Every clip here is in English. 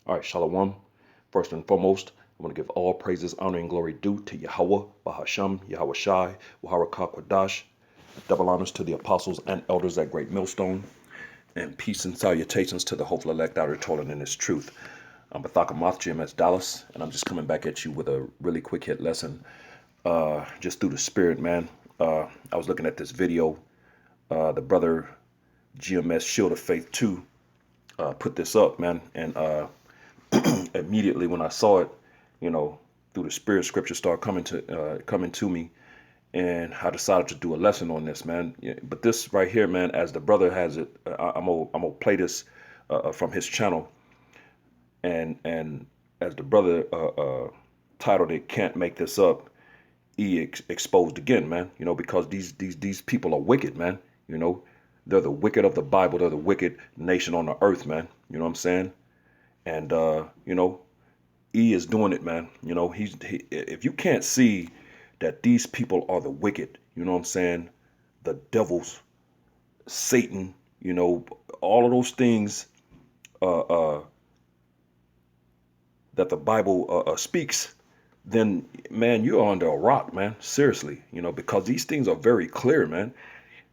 All right, Shalom. First and foremost, I want to give all praises, honor, and glory due to Yahweh, Bahasham, Yahweh Shai, Waharakah Kwadash. Double honors to the apostles and elders at Great Millstone, and peace and salutations to the hopeful elect out here toiling in this truth. I'm Bethaka Moth, GMS Dallas, and I'm just coming back at you with a really quick hit lesson, just through the spirit, man. I was looking at this video. The brother GMS Shield of Faith 2 put this up, man, and immediately when I saw it, you know, through the spirit, scripture started coming to me, and I decided to do a lesson on this, man. Yeah, but this right here, man, as the brother has it, I'm gonna play this from his channel, and as the brother titled it, "Can't Make This Up." Exposed again, man. You know, because these people are wicked, man. You know, they're the wicked of the Bible. They're the wicked nation on the earth, man. You know what I'm saying? And you know, is doing it, man. You know, if you can't see that these people are the wicked, you know what I'm saying? The devils, Satan, you know, all of those things uh, uh, that the Bible speaks, then man, you're under a rock, man. Seriously, you know, because these things are very clear, man.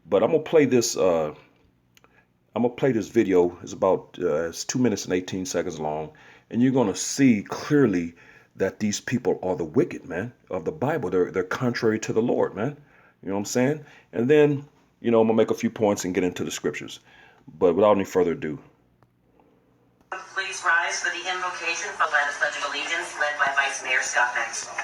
But I'm gonna play this. I'm gonna play this video. It's about it's 2 minutes and 18 seconds long, and you're gonna see clearly that these people are the wicked, man, of the Bible. They're contrary to the Lord, man. You know what I'm saying? And then, you know, I'm gonna make a few points and get into the scriptures. But without any further ado, please rise for the invocation followed by the Pledge of Allegiance, led by Vice Mayor Scott Maxwell.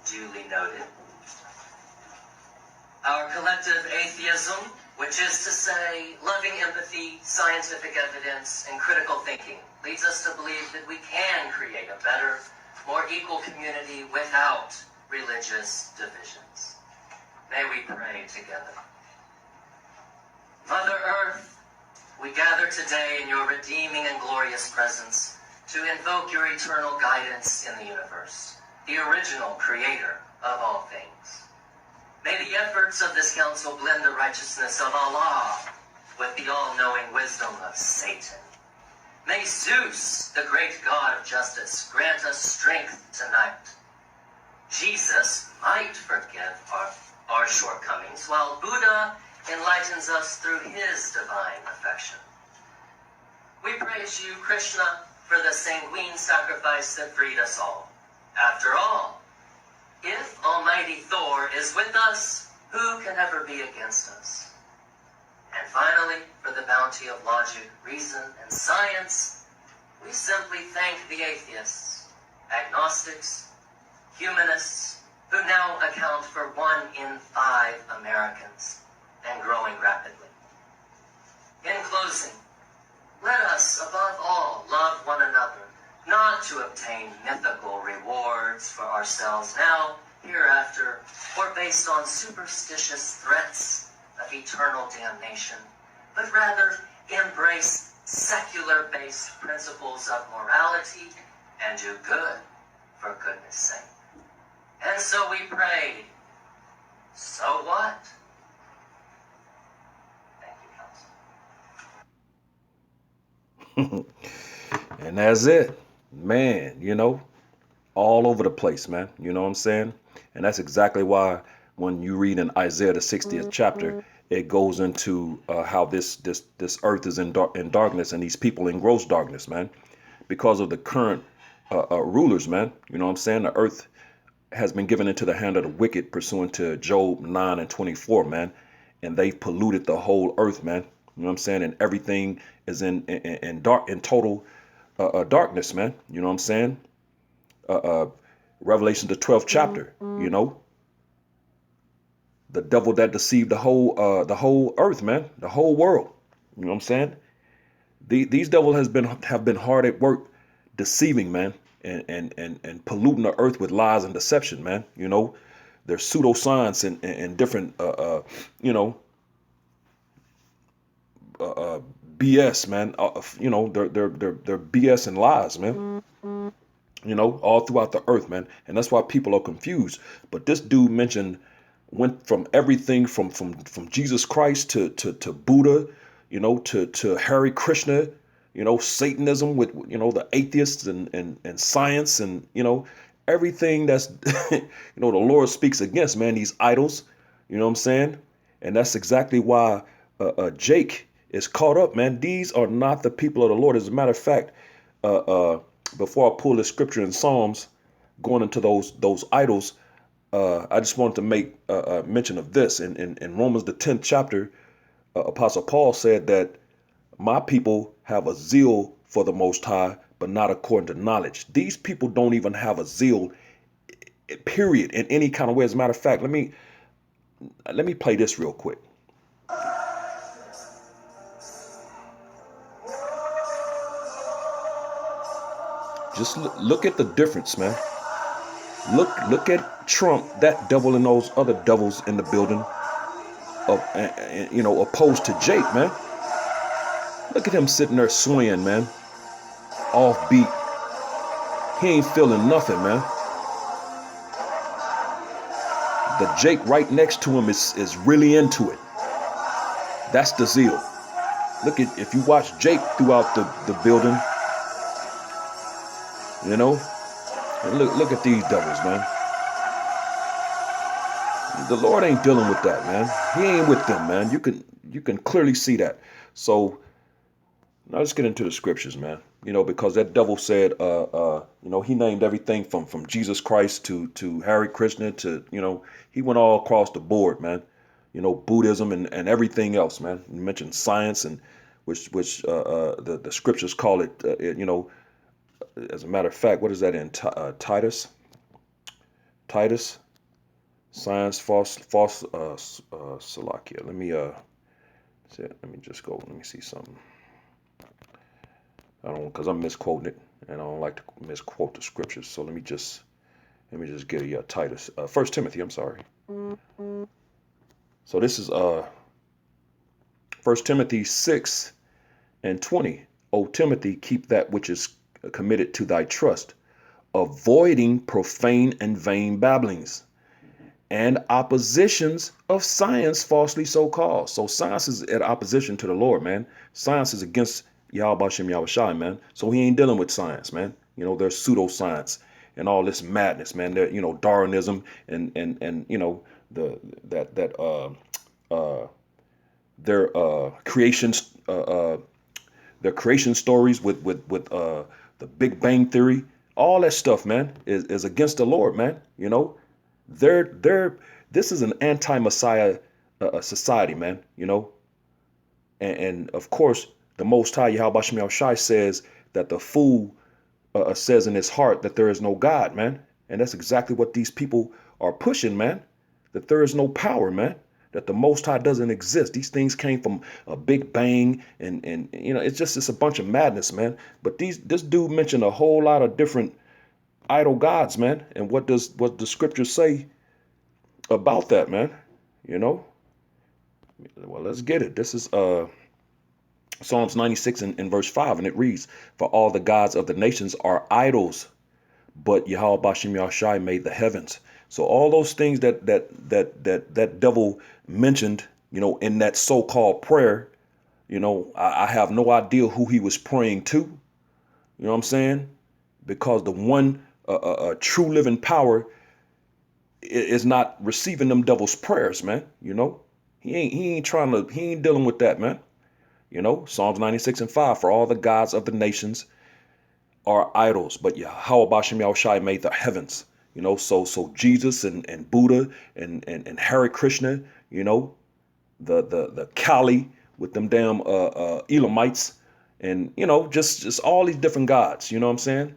Duly noted. Our collective atheism, which is to say loving empathy, scientific evidence, and critical thinking, leads us to believe that we can create a better, more equal community without religious divisions. May we pray together. Mother Earth, we gather today in your redeeming and glorious presence to invoke your eternal guidance in the universe, the original creator of all things. May the efforts of this council blend the righteousness of Allah with the all-knowing wisdom of Satan. May Zeus, the great god of justice, grant us strength tonight. Jesus might forgive our shortcomings, while Buddha enlightens us through his divine affection. We praise you, Krishna, for the sanguine sacrifice that freed us all. After all, if Almighty Thor is with us, who can ever be against us? And finally, for the bounty of logic, reason, and science, we simply thank the atheists, agnostics, humanists, who now account for 1 in 5 Americans, and growing rapidly. In closing, let us, above all, love one another, not to obtain mythical rewards for ourselves now, hereafter, or based on superstitious threats of eternal damnation, but rather embrace secular-based principles of morality and do good for goodness sake. And so we prayed, so what? Thank you, Council. and that's it, man. You know, all over the place, man. You know what I'm saying? And that's exactly why when you read in Isaiah the 60th chapter, it goes into how this earth is in darkness, and these people in gross darkness, man, because of the current rulers, man. You know what I'm saying? The earth has been given into the hand of the wicked, pursuant to Job 9 and 24, man, and they polluted the whole earth, man. You know what I'm saying? And everything is in dark, in total darkness, man. You know what I'm saying? Revelation the 12th chapter, you know, the devil that deceived the whole earth, man, the whole world. You know what I'm saying? These devils have been hard at work deceiving, man, and polluting the earth with lies and deception, man. You know, there's pseudoscience and different you know, BS, man. They're BS and lies, man. All throughout the earth, man. And that's why people are confused. But this dude mentioned went from everything from Jesus Christ to Buddha, to Hare Krishna, Satanism with the atheists and science and everything that's the Lord speaks against, man, these idols, you know what I'm saying? And that's exactly why Jake is caught up, man. These are not the people of the Lord. As a matter of fact, uh, uh, before I pull the scripture in Psalms, going into those idols, I just wanted to make mention of this. In Romans the 10th chapter, Apostle Paul said that my people have a zeal for the Most High, but not according to knowledge. These people don't even have a zeal, period, in any kind of way. As a matter of fact, let me play this real quick. Just look at the difference, man. Look at Trump, that devil, and those other devils in the building, opposed to Jake, man. Look at him sitting there swaying, man, off beat. He ain't feeling nothing, man. The Jake right next to him is really into it. That's the zeal. Look at, if you watch Jake throughout the building, and look at these devils, man. The Lord ain't dealing with that, man. He ain't with them, man. You can clearly see that. So now let's get into the scriptures, man. Because that devil said, he named everything from Jesus Christ to Hare Krishna to, he went all across the board, man. Buddhism and everything else, man. You mentioned science and which the scriptures call it, as a matter of fact, what is that in Titus? Titus, science, false, Salakia. Let me just go. Let me see something. I don't, because I'm misquoting it, and I don't like to misquote the scriptures. So let me just get a Titus, 1 Timothy. I'm sorry. So this is 1 Timothy 6:20. O Timothy, keep that which is committed to thy trust, avoiding profane and vain babblings and oppositions of science falsely so called. So science is at opposition to the Lord, man. Science is against Yahweh Shem Yahweh Shai, man. So he ain't dealing with science, man. There's pseudoscience and all this madness, man. There, Darwinism and their creations, their creation stories with the Big Bang Theory. All that stuff, man, is against the Lord, man. This is an anti-Messiah society, man. And of course, the Most High Yahweh Shem Yahweh Shai says that the fool says in his heart that there is no God, man. And that's exactly what these people are pushing, man. That there is no power, man. That the Most High doesn't exist. These things came from a big bang, and it's a bunch of madness, man. But this dude mentioned a whole lot of different idol gods, man. And what the scriptures say about that, man? Well, let's get it. This is Psalms 96 in verse 5, and it reads, "For all the gods of the nations are idols, but Yahweh Bashem Yahshai made the heavens." So all those things that devil mentioned, in that so-called prayer, I have no idea who he was praying to. You know what I'm saying? Because the one true living power is not receiving them devil's prayers, man. He ain't dealing with that, man. Psalms 96:5, "For all the gods of the nations are idols, but Yahweh Bashem Yahushai made the heavens." So Jesus and Buddha and Hare Krishna, the Kali with them damn Elamites, and just all these different gods. You know what I'm saying?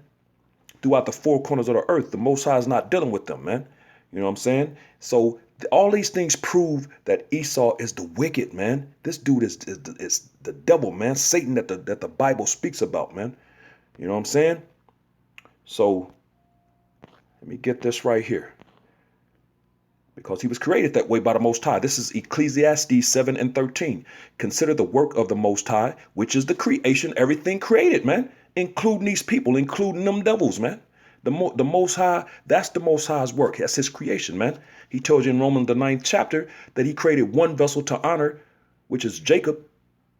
Throughout the four corners of the earth, the Most High is not dealing with them, man. You know what I'm saying? So all these things prove that Esau is the wicked, man. This dude is the devil, man. Satan that the Bible speaks about, man. You know what I'm saying? So let me get this right here. because he was created that way by the Most High. This is Ecclesiastes 7 and 13. Consider the work of the Most High, which is the creation, everything created, man, including these people, including them devils, man. The Most High, that's the Most High's work. That's his creation, man. He told you in Romans, the 9th chapter, that he created one vessel to honor, which is Jacob,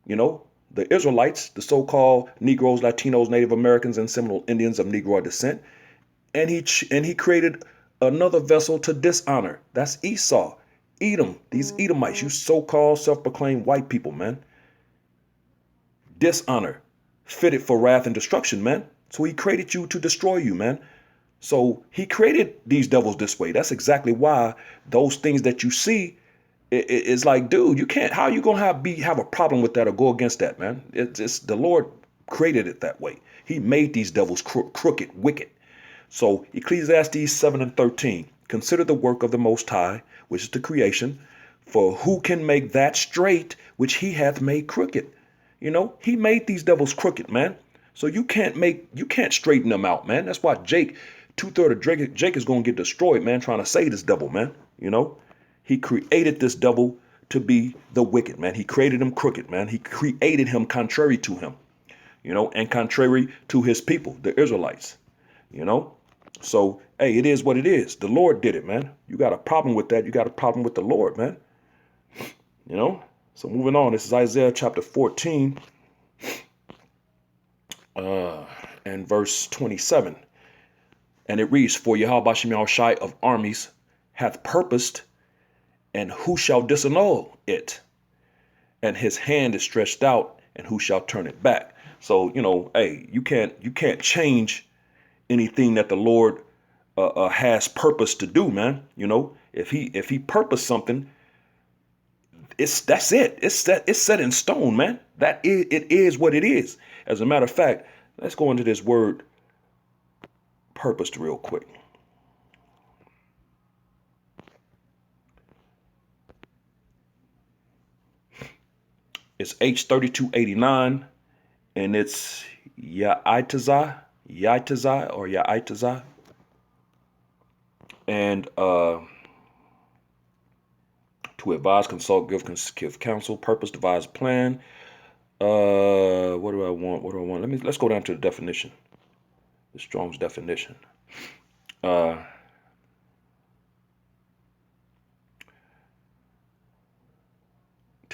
the Israelites, the so-called Negroes, Latinos, Native Americans, and Seminole Indians of Negroid descent. And he created another vessel to dishonor. That's Esau, Edom, these Edomites, you so-called self-proclaimed white people, man. Dishonor, fitted for wrath and destruction, man. So he created you to destroy you, man. So he created these devils this way. That's exactly why those things that you see, it's like, dude, you can't, how are you going to have a problem with that or go against that, man? It's the Lord created it that way. He made these devils crooked, wicked. So Ecclesiastes 7 and 13, consider the work of the Most High, which is the creation, for who can make that straight which he hath made crooked? He made these devils crooked, man. So you can't straighten them out, man. That's why Jake, 2/3 of Jake is going to get destroyed, man, trying to say this devil, man. He created this devil to be the wicked, man. He created him crooked, man. He created him contrary to him, and contrary to his people, the Israelites, So, hey, it is what it is. The Lord did it, man. You got a problem with that. You got a problem with the Lord, man. So moving on, this is Isaiah chapter 14 and verse 27. And it reads, for Yahweh Bashem Yahushai of armies hath purposed, and who shall disannul it? And his hand is stretched out, and who shall turn it back? So, hey, you can't change anything that the Lord has purpose to do, man. If he purposed something, that's it. It's set in stone, man. It is what it is. As a matter of fact, let's go into this word purposed real quick. It's H3289, and it's Yaitazah, or Yaitazah. And to advise, consult, give counsel, purpose, devise, plan. What do I want? Let's go down to the definition. The Strong's definition. To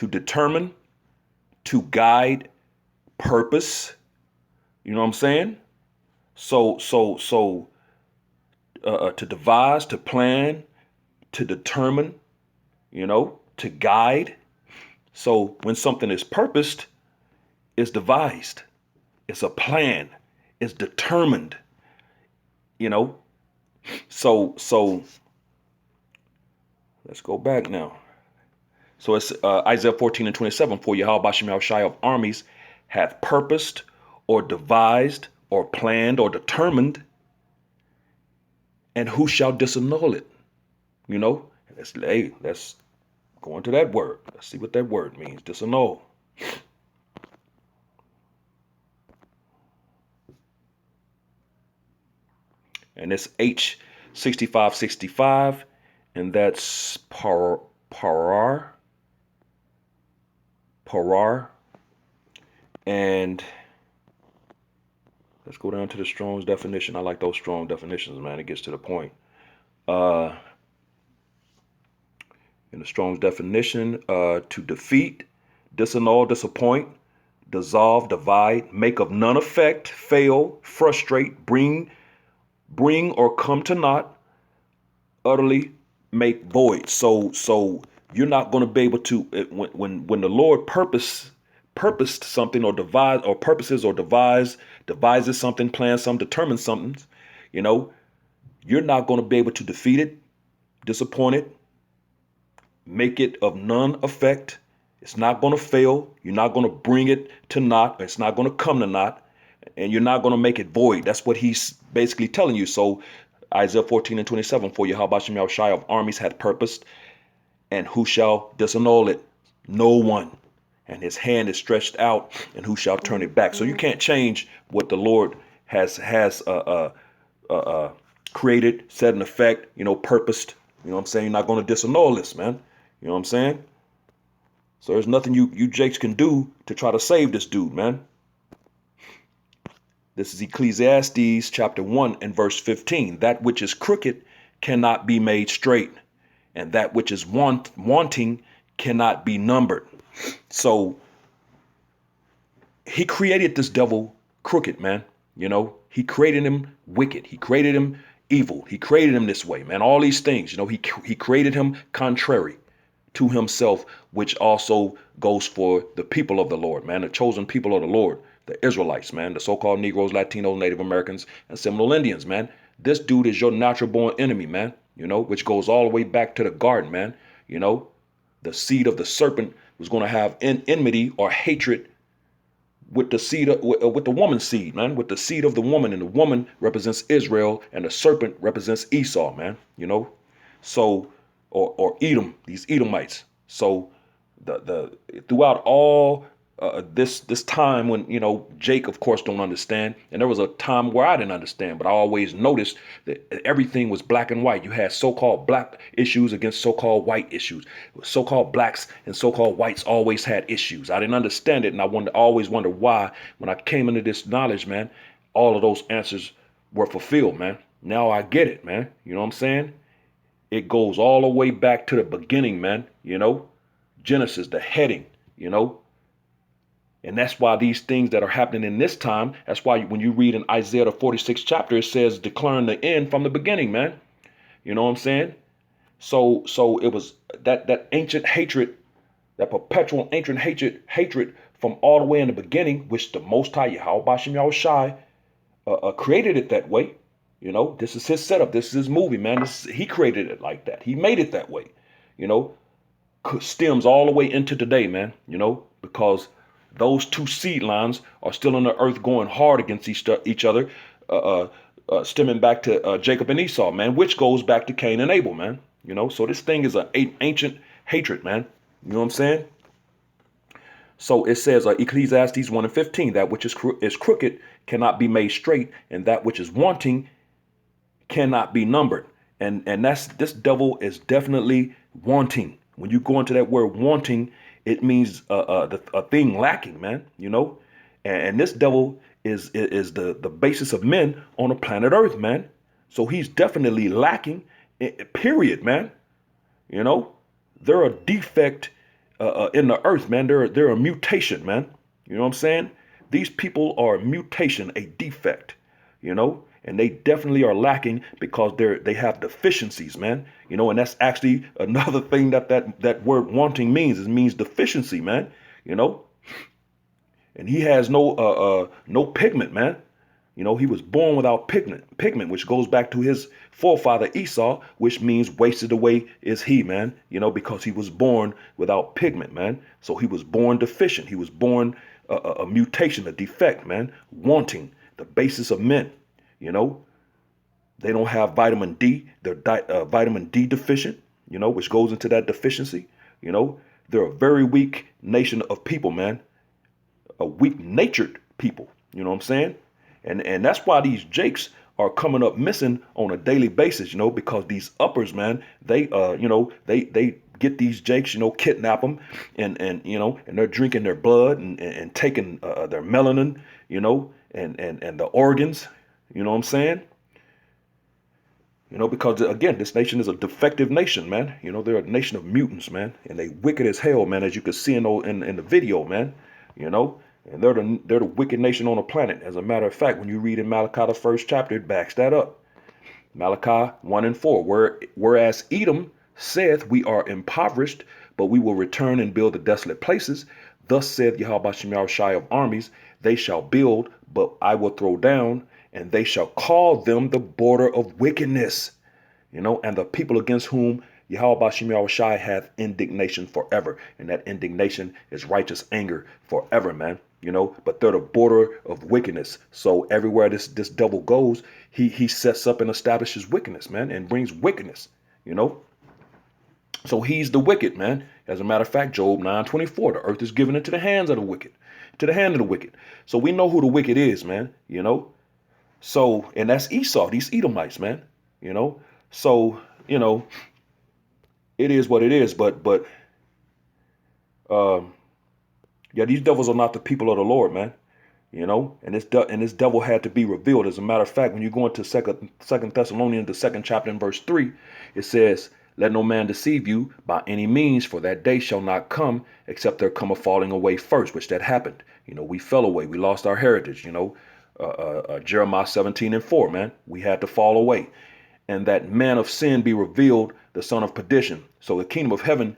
determine, to guide, purpose. You know what I'm saying? So to devise, to plan, to determine, to guide. So when something is purposed, it's devised. It's a plan. It's determined. So let's go back now. So it's Isaiah 14 and 27. For Yahweh Bashem Yahushai of armies hath purposed or devised or planned or determined, and who shall disannul it? Let's go into that word. Let's see what that word means. Disannul. And it's H6565, and that's parar. And let's go down to the Strong's definition. I like those strong definitions, man. It gets to the point. In the Strong's definition, to defeat, disannul, disappoint, dissolve, divide, make of none effect, fail, frustrate, bring or come to naught, utterly make void. So you're not going to be able to, when the Lord purposed something, or devised, or purposes, or devises something, plans something, determines something, you're not going to be able to defeat it, disappoint it, make it of none effect. It's not going to fail. You're not going to bring it to naught. It's not going to come to naught, and you're not going to make it void. That's what he's basically telling you. So Isaiah 14 and 27, for Yahweh Bashem Yahushai of armies hath purposed, and who shall disannul it? No one. And his hand is stretched out, and who shall turn it back? So you can't change what the Lord has created, set in effect, purposed, You know what I'm saying? You're not going to disannul this, man. You know what I'm saying? So there's nothing you Jakes can do to try to save this dude, man. This is Ecclesiastes chapter 1 and verse 15. That which is crooked cannot be made straight, and that which is wanting cannot be numbered. So he created this devil crooked, man. You know, he created him wicked. He created him evil. He created him this way, man. All these things, you know, he created him contrary to himself, which also goes for the people of the Lord, man, the chosen people of the Lord, the Israelites, man, the so-called Negroes, Latinos, Native Americans, and Seminole Indians, man. This dude is your natural born enemy, man, you know, which goes all the way back to the garden, man. You know, the seed of the serpent was going to have enmity or hatred with the seed with the woman's seed, man, with the seed of the woman, and the woman represents Israel, and the serpent represents Esau, man. You know, so or Edom, these Edomites. So the throughout all this time when, you know, Jake of course don't understand, and there was a time where I didn't understand, but I always noticed that everything was black and white. You had so-called black issues against so-called white issues. So-called blacks and so-called whites always had issues. I didn't understand it, and I always wonder why. When I came into this knowledge, man, all of those answers were fulfilled, man. Now I get it, man. You know what I'm saying? It goes all the way back to the beginning, man. You know, Genesis, the heading, you know. And that's why these things that are happening in this time, that's why when you read in Isaiah, the 46th chapter, it says declaring the end from the beginning, man. You know what I'm saying? So it was that ancient hatred, that perpetual ancient hatred from all the way in the beginning, which the Most High, Yahweh Bashem Yahushai, created it that way. You know, this is his setup. This is his movie, man. He created it like that. He made it that way. You know, stems all the way into today, man. You know, because those two seed lines are still on the earth going hard against each other, stemming back to Jacob and Esau, man, which goes back to Cain and Abel, man. You know, so this thing is an ancient hatred, man. You know what I'm saying? So it says Ecclesiastes 1 and 15, that which is crooked cannot be made straight, and that which is wanting cannot be numbered. And this devil is definitely wanting. When you go into that word wanting, it means a thing lacking, man. You know, and this devil is the basis of men on the planet Earth, man. So he's definitely lacking. Period, man. You know, they're a defect in the earth, man. They're a mutation, man. You know what I'm saying? These people are a mutation, a defect. You know, and they definitely are lacking because they have deficiencies, man. You know, and that's actually another thing that word wanting means. It means deficiency, man. You know, and he has no pigment, man. You know, he was born without pigment, which goes back to his forefather Esau, which means wasted away is he, man. You know, because he was born without pigment, man. So he was born deficient. He was born a mutation, a defect, man. Wanting, the basis of men. You know, they don't have vitamin D. They're vitamin D deficient, you know, which goes into that deficiency. You know, they're a very weak nation of people, man. A weak natured people. You know what I'm saying? And that's why these Jakes are coming up missing on a daily basis, you know, because these uppers, man, they you know, they get these Jakes, you know, kidnap them and you know, and they're drinking their blood and taking their melanin, you know, and the organs, you know what I'm saying? You know, because again, this nation is a defective nation, man. You know, they're a nation of mutants, man, and they wicked as hell, man, as you can see in the video, man. You know, and they're the wicked nation on the planet. As a matter of fact, when you read in Malachi the 1st chapter, it backs that up. Malachi 1 and 4, whereas Edom saith, we are impoverished, but we will return and build the desolate places. Thus saith Yahweh Shai of armies, they shall build, but I will throw down, and they shall call them the border of wickedness. You know, and the people against whom Yahweh Shai hath indignation forever. And that indignation is righteous anger forever, man. You know, but they're the border of wickedness. So everywhere this devil goes, he sets up and establishes wickedness, man, and brings wickedness, you know. So he's the wicked, man. As a matter of fact, Job 9:24, the earth is given into the hands of the wicked, to the hand of the wicked. So we know who the wicked is, man, you know. So, and that's Esau, these Edomites, man, you know. So, you know, it is what it is. But um, yeah, these devils are not the people of the Lord, man. And this devil had to be revealed. As a matter of fact, when you go into Second Thessalonians, the 2nd chapter, in verse 3, it says, "Let no man deceive you by any means, for that day shall not come except there come a falling away first," which that happened. We fell away. We lost our heritage. Jeremiah 17:4, man. We had to fall away. "And that man of sin be revealed, the son of perdition." So the kingdom of heaven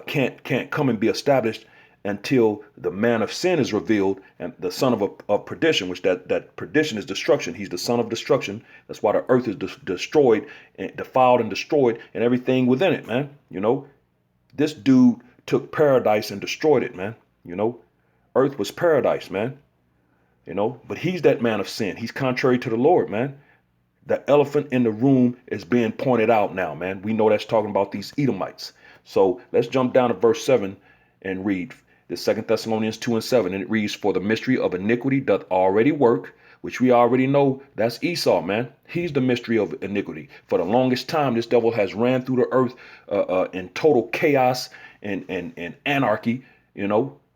can't come and be established until the man of sin is revealed, and the son of perdition, which that perdition is destruction. He's the son of destruction. That's why the earth is destroyed and defiled and destroyed, and everything within it, man. This dude took paradise and destroyed it, man. Earth was paradise, man. But he's that man of sin. He's contrary to the Lord, man. The elephant in the room is being pointed out now, man. We know that's talking about these Edomites. So let's jump down to verse 7 and read the 2nd Thessalonians 2:7. And it reads, "For the mystery of iniquity doth already work," which we already know that's Esau, man. He's the mystery of iniquity. For the longest time, this devil has ran through the earth in total chaos and anarchy,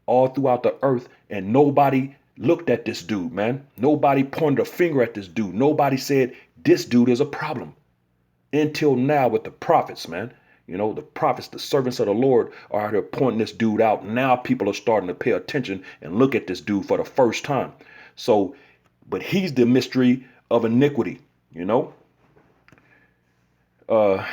all throughout the earth. And nobody looked at this dude, man. Nobody pointed a finger at this dude. Nobody said, this dude is a problem. Until now with the prophets, man. The prophets, the servants of the Lord, are out here pointing this dude out. Now people are starting to pay attention and look at this dude for the first time. So, but he's the mystery of iniquity, The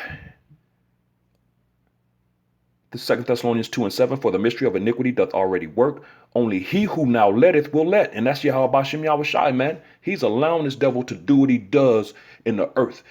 2nd Thessalonians 2:7, "For the mystery of iniquity doth already work. Only he who now letteth will let." And that's Yahweh Bashem Yahushai, man. He's allowing this devil to do what he does in the earth.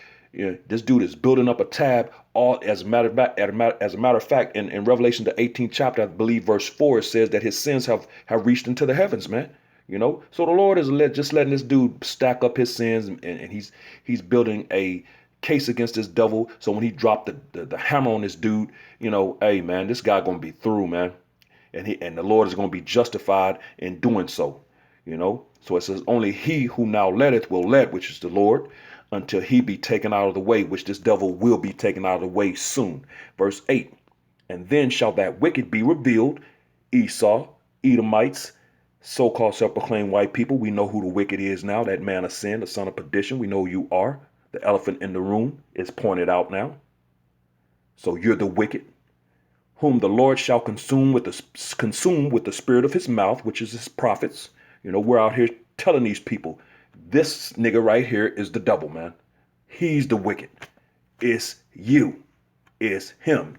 This dude is building up a tab. All as a matter of fact, in Revelation the 18th chapter, I believe verse 4, it says that his sins have reached into the heavens, man. So the Lord is just letting this dude stack up his sins, and he's building a case against this devil. So when he dropped the hammer on this dude, hey man, this guy gonna be through, man. And the Lord is gonna be justified in doing so. So it says, "Only he who now letteth will let," which is the Lord, "until he be taken out of the way," which this devil will be taken out of the way soon. Verse 8, "And then shall that wicked be revealed," Esau, Edomites, so-called self-proclaimed white people. We know who the wicked is now, that man of sin, the son of perdition. We know who you are. The elephant in the room is pointed out now. So you're the wicked, "whom the Lord shall consume with the spirit of his mouth," which is his prophets. We're out here telling these people, this nigga right here is the devil, man. He's the wicked. It's you. It's him.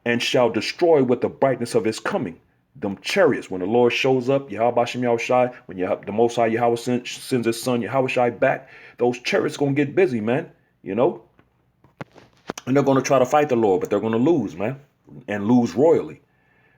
"And shall destroy with the brightness of his coming." Them chariots, when the Lord shows up, Yahweh Bashem Yahushai, when the Most High Yahweh sends his son Yahushai back, those chariots gonna get busy, man. And they're gonna try to fight the Lord, but they're gonna lose, man, and lose royally.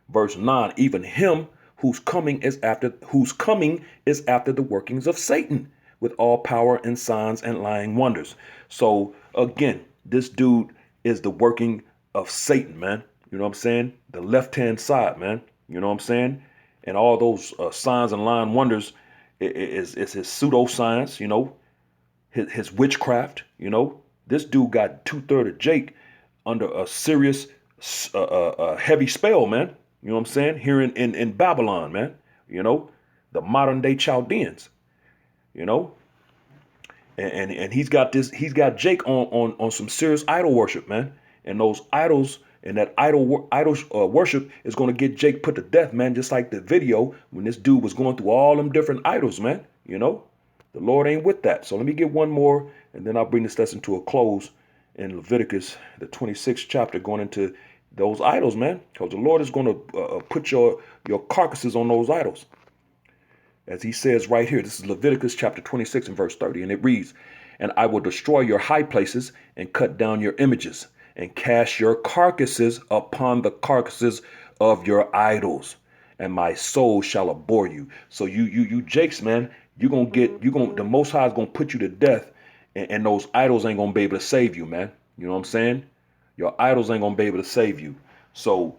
Verse 9, "Even him whose coming is after the workings of Satan, with all power and signs and lying wonders." So again, this dude is the working of Satan, man. You know what I'm saying? The left-hand side, man. You know what I'm saying? And all those signs and lying wonders is his pseudoscience, his witchcraft. This dude got 2/3 of Jake under a serious, heavy spell, man. You know what I'm saying? Here in Babylon, man. The modern day Chaldeans. And he's got Jake on some serious idol worship, man. And those idols and that idol worship is going to get Jake put to death, man. Just like the video when this dude was going through all them different idols, man. The Lord ain't with that. So let me get one more, and then I'll bring this lesson to a close in Leviticus, the 26th chapter, going into those idols, man. Because the Lord is going to put your carcasses on those idols. As he says right here, this is Leviticus chapter 26 and verse 30, and it reads, "And I will destroy your high places and cut down your images and cast your carcasses upon the carcasses of your idols, and my soul shall abhor you." So you Jakes, man, the Most High is gonna put you to death, and those idols ain't gonna be able to save you, man. You know what I'm saying? Your idols ain't gonna be able to save you. So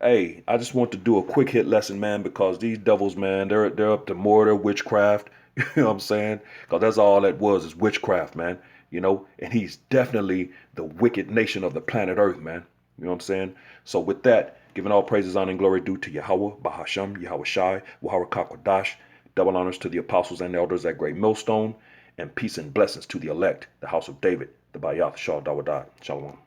hey, I just want to do a quick hit lesson, man, because these devils, man, they're up to murder, witchcraft. You know what I'm saying? Because that's all that was, is witchcraft, man. you know, and he's definitely the wicked nation of the planet Earth, man. You know what I'm saying? So with that, giving all praises, honor, and glory due to Yahweh, Bahasham, Yahweh Shai, Wahara Kakwadash, double honors to the apostles and elders at Great Millstone, and peace and blessings to the elect, the house of David, the Bayath Shah Dawadah. Shalom.